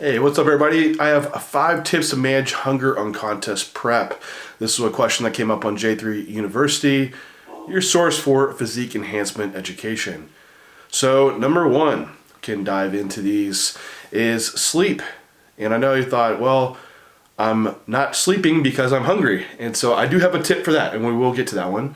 Hey, what's up everybody? I have 5 tips to manage hunger on contest prep. This is a question that came up on J3 University, your source for physique enhancement education. So number 1, can dive into these, is sleep. And I know you thought, well, I'm not sleeping because I'm hungry. And so I do have a tip for that, and we will get to that one.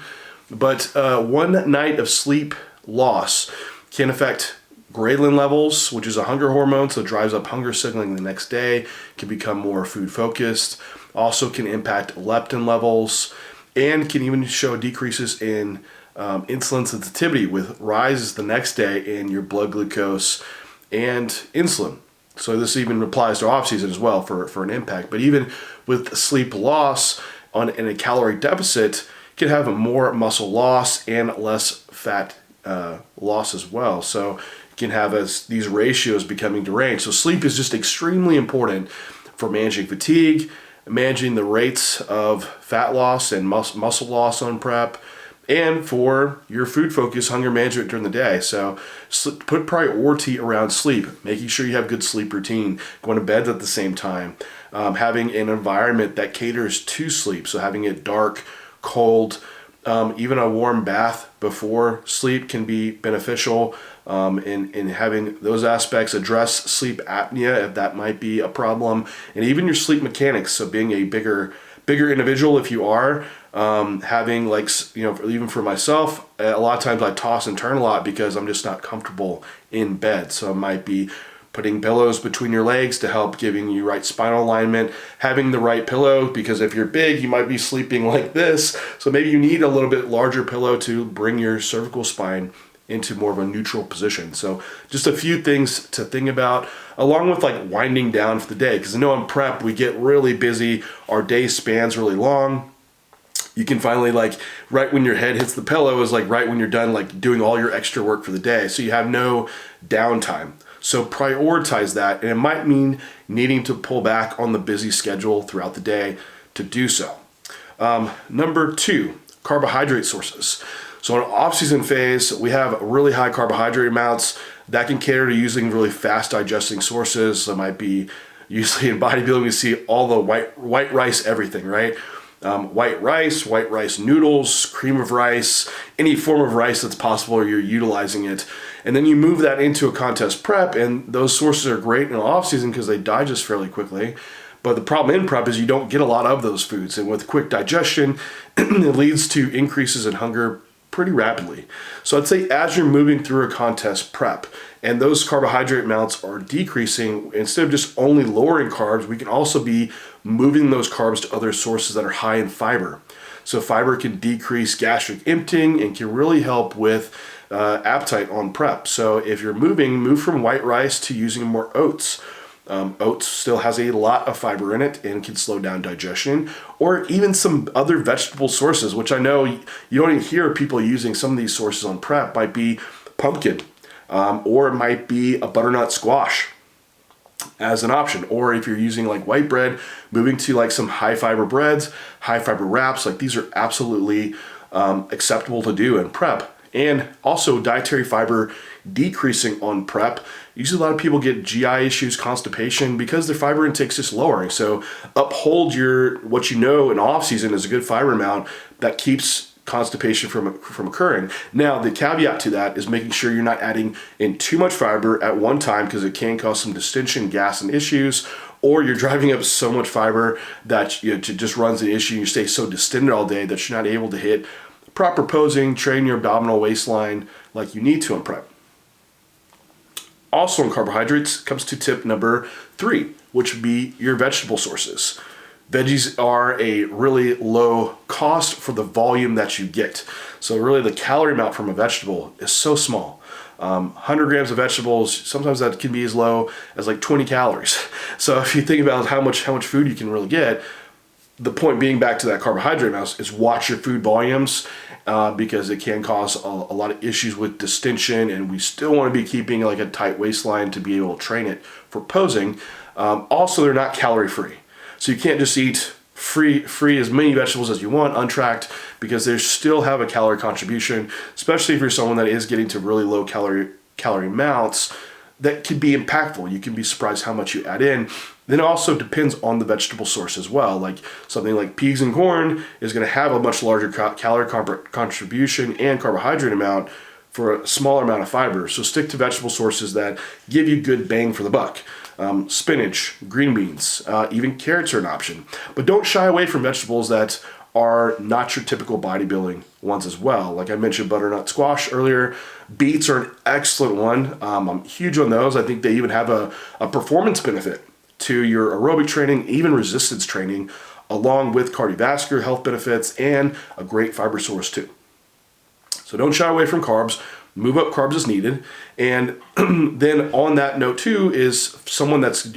But one night of sleep loss can affect ghrelin levels, which is a hunger hormone, so it drives up hunger signaling the next day, can become more food focused, also can impact leptin levels, and can even show decreases in insulin sensitivity with rises the next day in your blood glucose and insulin. So this even applies to off season as well for an impact. But even with sleep loss in a calorie deficit, can have a more muscle loss and less fat loss as well. So can have these ratios becoming deranged. So sleep is just extremely important for managing fatigue, managing the rates of fat loss and muscle loss on prep, and for your food focus hunger management during the day. So put priority around sleep, making sure you have good sleep routine, going to bed at the same time, having an environment that caters to sleep. So having it dark, cold, even a warm bath before sleep can be beneficial in having those aspects. Address sleep apnea if that might be a problem, and even your sleep mechanics. So being a bigger individual, if you are having, like, even for myself, a lot of times I toss and turn a lot because I'm just not comfortable in bed. So it might be putting pillows between your legs to help giving you right spinal alignment, having the right pillow, because if you're big, you might be sleeping like this. So maybe you need a little bit larger pillow to bring your cervical spine into more of a neutral position. So just a few things to think about, along with like winding down for the day. Because I know in prep, we get really busy. Our day spans really long. You can finally, like, right when your head hits the pillow is like right when you're done, like doing all your extra work for the day. So you have no downtime. So prioritize that, and it might mean needing to pull back on the busy schedule throughout the day to do so. Number 2, carbohydrate sources. So in an off-season phase, we have really high carbohydrate amounts that can cater to using really fast digesting sources. That might be, usually in bodybuilding, we see all the white rice, everything, right? White rice noodles, cream of rice, any form of rice that's possible, you're utilizing it. And then you move that into a contest prep, and those sources are great in the off season because they digest fairly quickly. But the problem in prep is you don't get a lot of those foods. And with quick digestion, it leads to increases in hunger pretty rapidly. So I'd say as you're moving through a contest prep and those carbohydrate amounts are decreasing, instead of just only lowering carbs, we can also be moving those carbs to other sources that are high in fiber. So fiber can decrease gastric emptying and can really help with appetite on prep. So if you're move from white rice to using more oats. Oats still has a lot of fiber in it and can slow down digestion, or even some other vegetable sources, which I know you don't even hear people using. Some of these sources on prep might be pumpkin, or it might be a butternut squash as an option. Or if you're using like white bread, moving to like some high fiber breads, high fiber wraps, like these are absolutely acceptable to do in prep. And also dietary fiber decreasing on prep. Usually a lot of people get GI issues, constipation, because their fiber intake is just lowering. So uphold what you know in off season is a good fiber amount that keeps constipation from occurring. Now, the caveat to that is making sure you're not adding in too much fiber at one time, because it can cause some distension, gas, and issues, or you're driving up so much fiber that it just runs the issue. You stay so distended all day that you're not able to hit proper posing, train your abdominal waistline like you need to in prep. Also in carbohydrates comes to tip number 3, which would be your vegetable sources. Veggies are a really low cost for the volume that you get. So really the calorie amount from a vegetable is so small. 100 grams of vegetables, sometimes that can be as low as like 20 calories. So if you think about how much food you can really get, the point being, back to that carbohydrate amount, is watch your food volumes, because it can cause a lot of issues with distension, and we still want to be keeping like a tight waistline to be able to train it for posing. Also, they're not calorie free. So you can't just eat free as many vegetables as you want, untracked, because they still have a calorie contribution, especially if you're someone that is getting to really low calorie amounts. that could be impactful. You can be surprised how much you add in. Then it also depends on the vegetable source as well. Like something like peas and corn is going to have a much larger calorie contribution and carbohydrate amount for a smaller amount of fiber. So stick to vegetable sources that give you good bang for the buck. Spinach, green beans, even carrots are an option. But don't shy away from vegetables that are not your typical bodybuilding ones as well. Like I mentioned, butternut squash earlier. Beets are an excellent one. I'm huge on those. I think they even have a performance benefit to your aerobic training, even resistance training, along with cardiovascular health benefits and a great fiber source too. So don't shy away from carbs. Move up carbs as needed. And then on that note too is someone that's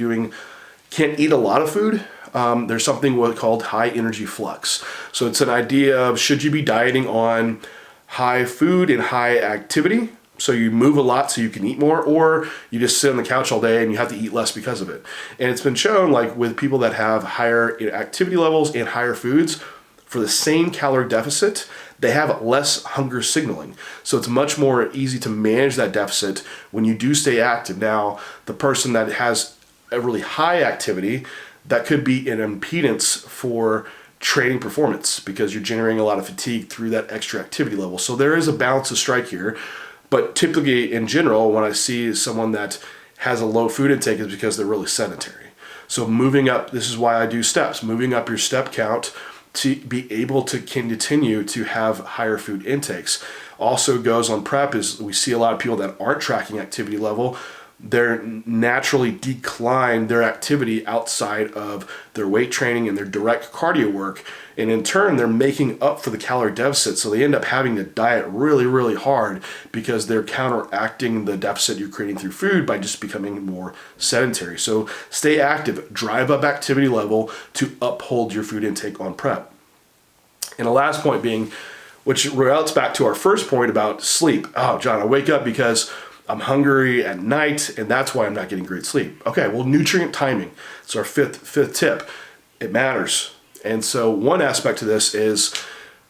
can't eat a lot of food. There's something called high energy flux. So it's an idea of, should you be dieting on high food and high activity? So you move a lot so you can eat more, or you just sit on the couch all day and you have to eat less because of it. And it's been shown, like with people that have higher activity levels and higher foods, for the same calorie deficit, they have less hunger signaling. So it's much more easy to manage that deficit when you do stay active. Now, the person that has a really high activity, that could be an impedance for training performance because you're generating a lot of fatigue through that extra activity level. So there is a balance to strike here. But typically, in general, when I see someone that has a low food intake is because they're really sedentary. So moving up, this is why I do steps, moving up your step count to be able to continue to have higher food intakes. Also goes on prep is we see a lot of people that aren't tracking activity level. They're naturally decline their activity outside of their weight training and their direct cardio work. And in turn, they're making up for the calorie deficit. So they end up having to diet really, really hard because they're counteracting the deficit you're creating through food by just becoming more sedentary. So stay active, drive up activity level to uphold your food intake on prep. And the last point being, which relates back to our first point about sleep. Oh, John, I wake up because I'm hungry at night, and that's why I'm not getting great sleep. Okay, well, nutrient timing. It's our fifth tip. It matters. And so one aspect to this is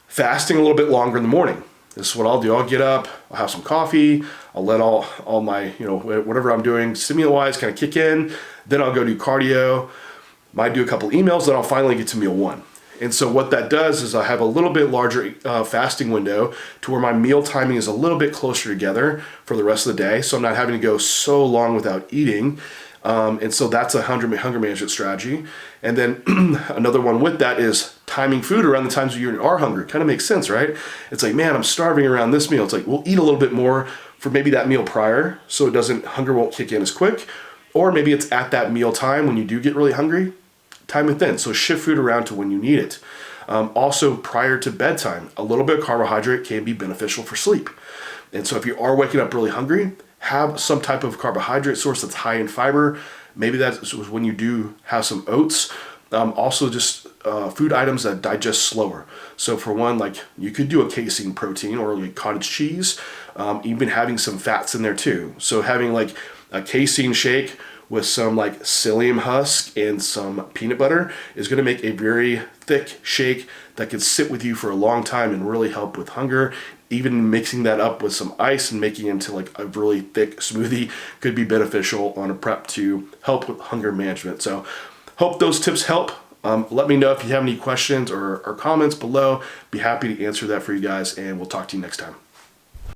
fasting a little bit longer in the morning. This is what I'll do. I'll get up, I'll have some coffee, I'll let all my, whatever I'm doing stimulant-wise kind of kick in. Then I'll go do cardio. Might do a couple emails, then I'll finally get to meal one. And so what that does is I have a little bit larger fasting window to where my meal timing is a little bit closer together for the rest of the day. So I'm not having to go so long without eating. And so that's a hunger management strategy. And then another one with that is timing food around the times when you are hungry. Kind of makes sense, right? It's like, man, I'm starving around this meal. It's like, we'll eat a little bit more for maybe that meal prior so hunger won't kick in as quick. Or maybe it's at that meal time when you do get really hungry. Time it then. So shift food around to when you need it. Also, prior to bedtime, a little bit of carbohydrate can be beneficial for sleep. And so if you are waking up really hungry, have some type of carbohydrate source that's high in fiber. Maybe that's when you do have some oats. Also just food items that digest slower. So for one, like you could do a casein protein or like cottage cheese, even having some fats in there too. So having like a casein shake with some like psyllium husk and some peanut butter is going to make a very thick shake that could sit with you for a long time and really help with hunger. Even mixing that up with some ice and making it into like a really thick smoothie could be beneficial on a prep to help with hunger management. So hope those tips help. Let me know if you have any questions or comments below. Be happy to answer that for you guys, and we'll talk to you next time.